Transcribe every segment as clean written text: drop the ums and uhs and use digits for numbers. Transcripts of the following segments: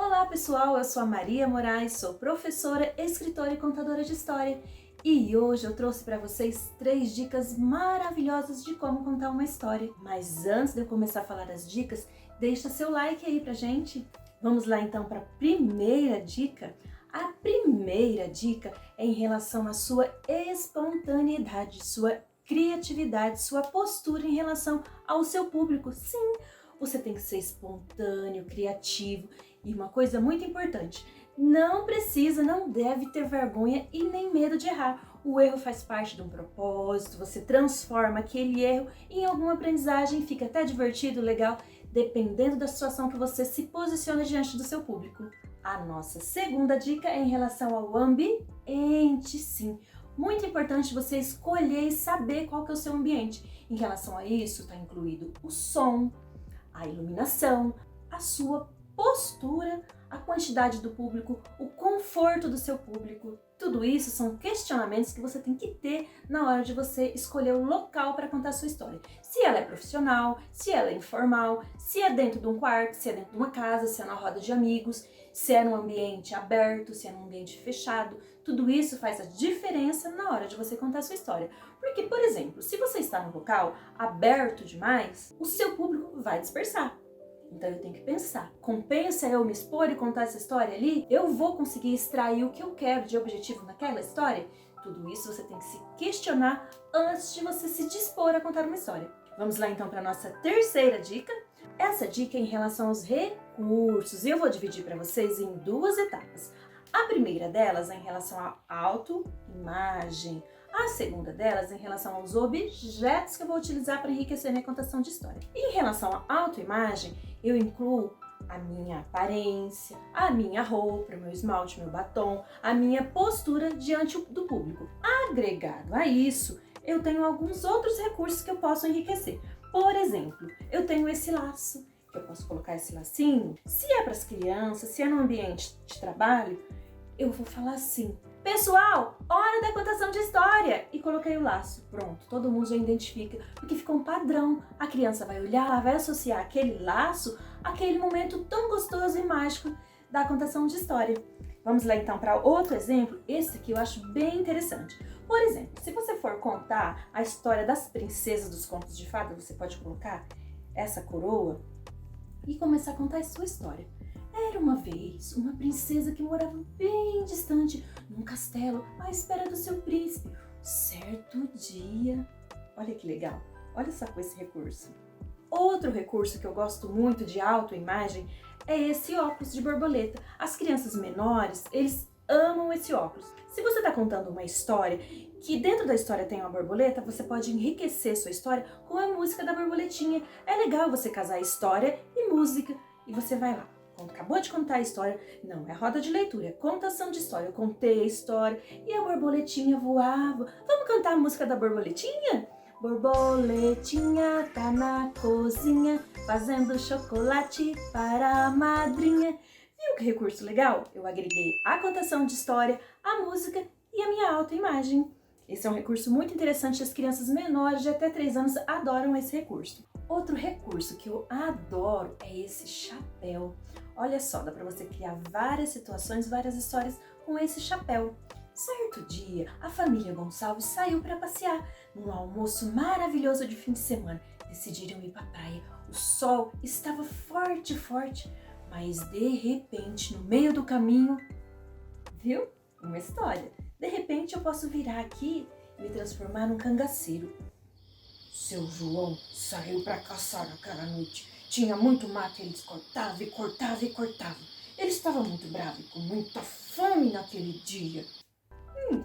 Olá pessoal, eu sou a Maria Moraes, sou professora, escritora e contadora de história e hoje eu trouxe para vocês 3 dicas maravilhosas de como contar uma história. Mas antes de eu começar a falar das dicas, deixa seu like aí pra gente. Vamos lá então para a primeira dica. A primeira dica é em relação à sua espontaneidade, sua criatividade, sua postura em relação ao seu público. Sim, você tem que ser espontâneo, criativo e uma coisa muito importante, não precisa, não deve ter vergonha e nem medo de errar. O erro faz parte de um propósito, você transforma aquele erro em alguma aprendizagem, fica até divertido, legal, dependendo da situação que você se posiciona diante do seu público. A nossa segunda dica é em relação ao ambiente, sim. Muito importante você escolher e saber qual que é o seu ambiente. Em relação a isso, está incluído o som, a iluminação, a sua postura, a quantidade do público, o conforto do seu público. Tudo isso são questionamentos que você tem que ter na hora de você escolher o local para contar a sua história. Se ela é profissional, se ela é informal, se é dentro de um quarto, se é dentro de uma casa, se é na roda de amigos, se é num ambiente aberto, se é num ambiente fechado. Tudo isso faz a diferença na hora de você contar a sua história. Porque, por exemplo, se você está num local aberto demais, o seu público vai dispersar. Então eu tenho que pensar, compensa eu me expor e contar essa história ali? Eu vou conseguir extrair o que eu quero de objetivo naquela história? Tudo isso você tem que se questionar antes de você se dispor a contar uma história. Vamos lá então para a nossa terceira dica. Essa dica é em relação aos recursos e eu vou dividir para vocês em 2 etapas. A primeira delas é em relação à autoimagem. A segunda delas é em relação aos objetos que eu vou utilizar para enriquecer minha contação de história. E em relação à autoimagem, eu incluo a minha aparência, a minha roupa, o meu esmalte, meu batom, a minha postura diante do público. Agregado a isso, eu tenho alguns outros recursos que eu posso enriquecer. Por exemplo, eu tenho esse laço, que eu posso colocar esse lacinho. Se é para as crianças, se é no ambiente de trabalho, eu vou falar assim: pessoal, hora da contação de história! E coloquei o laço. Pronto, todo mundo já identifica, porque ficou um padrão. A criança vai olhar, ela vai associar aquele laço àquele momento tão gostoso e mágico da contação de história. Vamos lá então para outro exemplo. Esse aqui eu acho bem interessante. Por exemplo, se você for contar a história das princesas dos contos de fada, você pode colocar essa coroa e começar a contar a sua história. Era uma vez uma princesa que morava bem distante, num castelo, à espera do seu príncipe. Certo dia... Olha que legal, olha só com esse recurso. Outro recurso que eu gosto muito de autoimagem é esse óculos de borboleta. As crianças menores, eles amam esse óculos. Se você está contando uma história que dentro da história tem uma borboleta, você pode enriquecer sua história com a música da borboletinha. É legal você casar história e música. E você vai lá. Quando acabou de contar a história, não é roda de leitura, é contação de história. Eu contei a história e a borboletinha voava. Vamos cantar a música da borboletinha? Borboletinha tá na cozinha, fazendo chocolate para a madrinha. Viu que recurso legal? Eu agreguei a contação de história, a música e a minha autoimagem. Esse é um recurso muito interessante, as crianças menores de até 3 anos adoram esse recurso. Outro recurso que eu adoro é esse chapéu. Olha só, dá para você criar várias situações, várias histórias com esse chapéu. Certo dia, a família Gonçalves saiu para passear num almoço maravilhoso de fim de semana. Decidiram ir para a praia. O sol estava forte, forte, mas de repente, no meio do caminho, viu? Uma história. De repente eu posso virar aqui e me transformar num cangaceiro. Seu João saiu para caçar naquela noite. Tinha muito mato, ele cortava e cortava e cortava. Ele estava muito bravo e com muita fome naquele dia.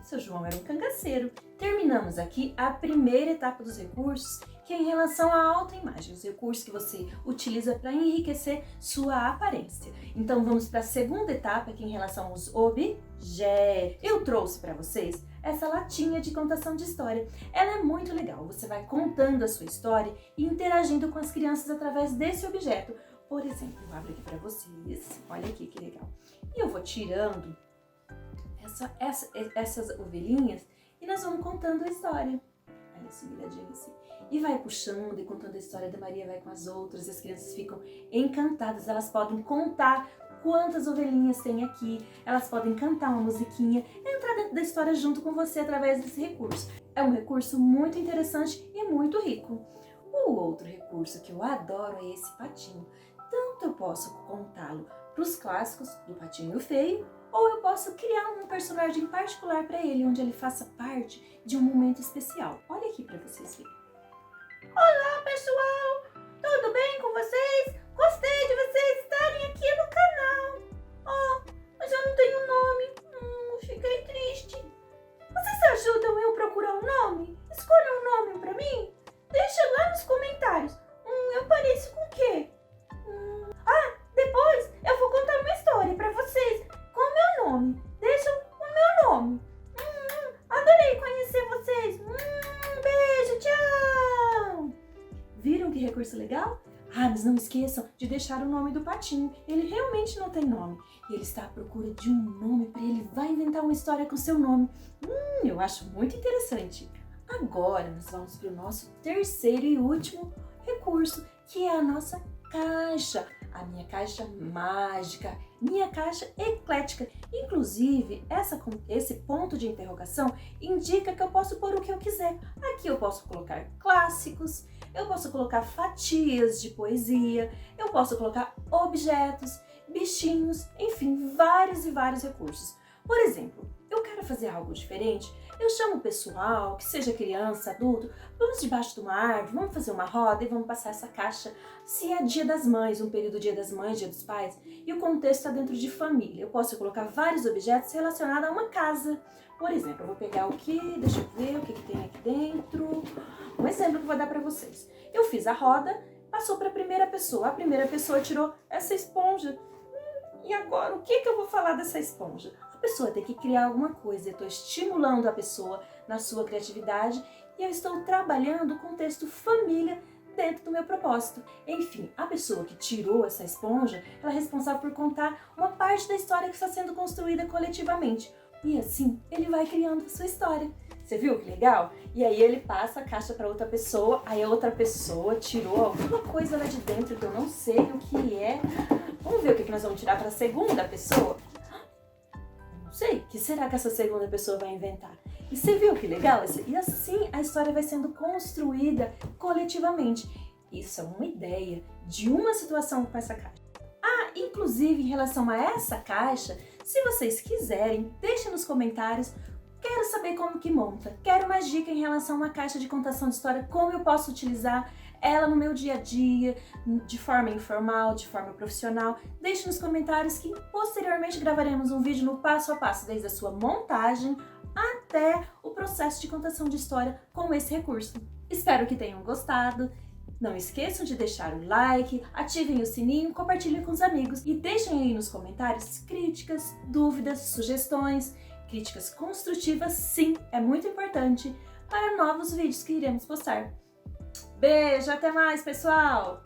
Seu João era um cangaceiro. Terminamos aqui a primeira etapa dos recursos, que é em relação à autoimagem, os recursos que você utiliza para enriquecer sua aparência. Então vamos para a segunda etapa, que é em relação aos objetos. Eu trouxe para vocês essa latinha de contação de história. Ela é muito legal, você vai contando a sua história e interagindo com as crianças através desse objeto. Por exemplo, eu abro aqui para vocês, olha aqui que legal. E eu vou tirando essas ovelhinhas e nós vamos contando a história. Olha esse viradinho assim. E vai puxando e contando a história da Maria, vai com as outras, as crianças ficam encantadas, elas podem contar quantas ovelhinhas tem aqui, elas podem cantar uma musiquinha, entrar dentro da história junto com você através desse recurso. É um recurso muito interessante e muito rico. O outro recurso que eu adoro é esse patinho. Tanto eu posso contá-lo para os clássicos do Patinho Feio, ou eu posso criar um personagem particular para ele, onde ele faça parte de um momento especial. Olha aqui para vocês verem. Olá, pessoal! Tudo bem com vocês? Gostei de vocês estarem aqui no canal. Oh, mas eu não tenho nome. Fiquei triste. Vocês ajudam eu a procurar um nome? Escolham um nome para mim. Deixa lá nos comentários. Eu pareço com o quê? Depois eu vou contar uma história para vocês com o meu nome. Deixa o meu nome. Adorei conhecer vocês. Beijo, tchau. Viram que recurso legal? Mas não esqueçam de deixar o nome do patinho. Ele realmente não tem nome. E ele está à procura de um nome para ele. Vai inventar uma história com seu nome. Eu acho muito interessante. Agora nós vamos para o nosso terceiro e último recurso, que é a nossa caixa. A minha caixa mágica, minha caixa eclética. Inclusive, esse ponto de interrogação indica que eu posso pôr o que eu quiser. Aqui eu posso colocar clássicos, eu posso colocar fatias de poesia, eu posso colocar objetos, bichinhos, enfim, vários e vários recursos. Por exemplo, eu quero fazer algo diferente, eu chamo o pessoal, que seja criança, adulto, vamos debaixo de uma árvore, vamos fazer uma roda e vamos passar essa caixa. Se é Dia das Mães, um período Dia das Mães, Dia dos Pais, e o contexto está dentro de família, eu posso colocar vários objetos relacionados a uma casa. Por exemplo, eu vou pegar o que, deixa eu ver o que tem aqui dentro. Um exemplo que eu vou dar para vocês. Eu fiz a roda, passou para a primeira pessoa tirou essa esponja. E agora, o que eu vou falar dessa esponja? A pessoa tem que criar alguma coisa, eu estou estimulando a pessoa na sua criatividade e eu estou trabalhando o contexto família dentro do meu propósito. Enfim, a pessoa que tirou essa esponja, ela é responsável por contar uma parte da história que está sendo construída coletivamente. E assim, ele vai criando a sua história. Você viu que legal? E aí ele passa a caixa para outra pessoa, aí a outra pessoa tirou alguma coisa lá de dentro que eu não sei o que é. Vamos ver o que nós vamos tirar para a segunda pessoa? Não sei, o que será que essa segunda pessoa vai inventar? E você viu que legal? E assim a história vai sendo construída coletivamente. Isso é uma ideia de uma situação com essa caixa. Inclusive em relação a essa caixa, se vocês quiserem, deixem nos comentários. Quero saber como que monta. Quero mais dica em relação a uma caixa de contação de história, como eu posso utilizar ela no meu dia a dia, de forma informal, de forma profissional. Deixe nos comentários que posteriormente gravaremos um vídeo no passo a passo, desde a sua montagem até o processo de contação de história com esse recurso. Espero que tenham gostado. Não esqueçam de deixar o like, ativem o sininho, compartilhem com os amigos e deixem aí nos comentários críticas, dúvidas, sugestões, críticas construtivas, sim, é muito importante para novos vídeos que iremos postar. Beijo, até mais, pessoal!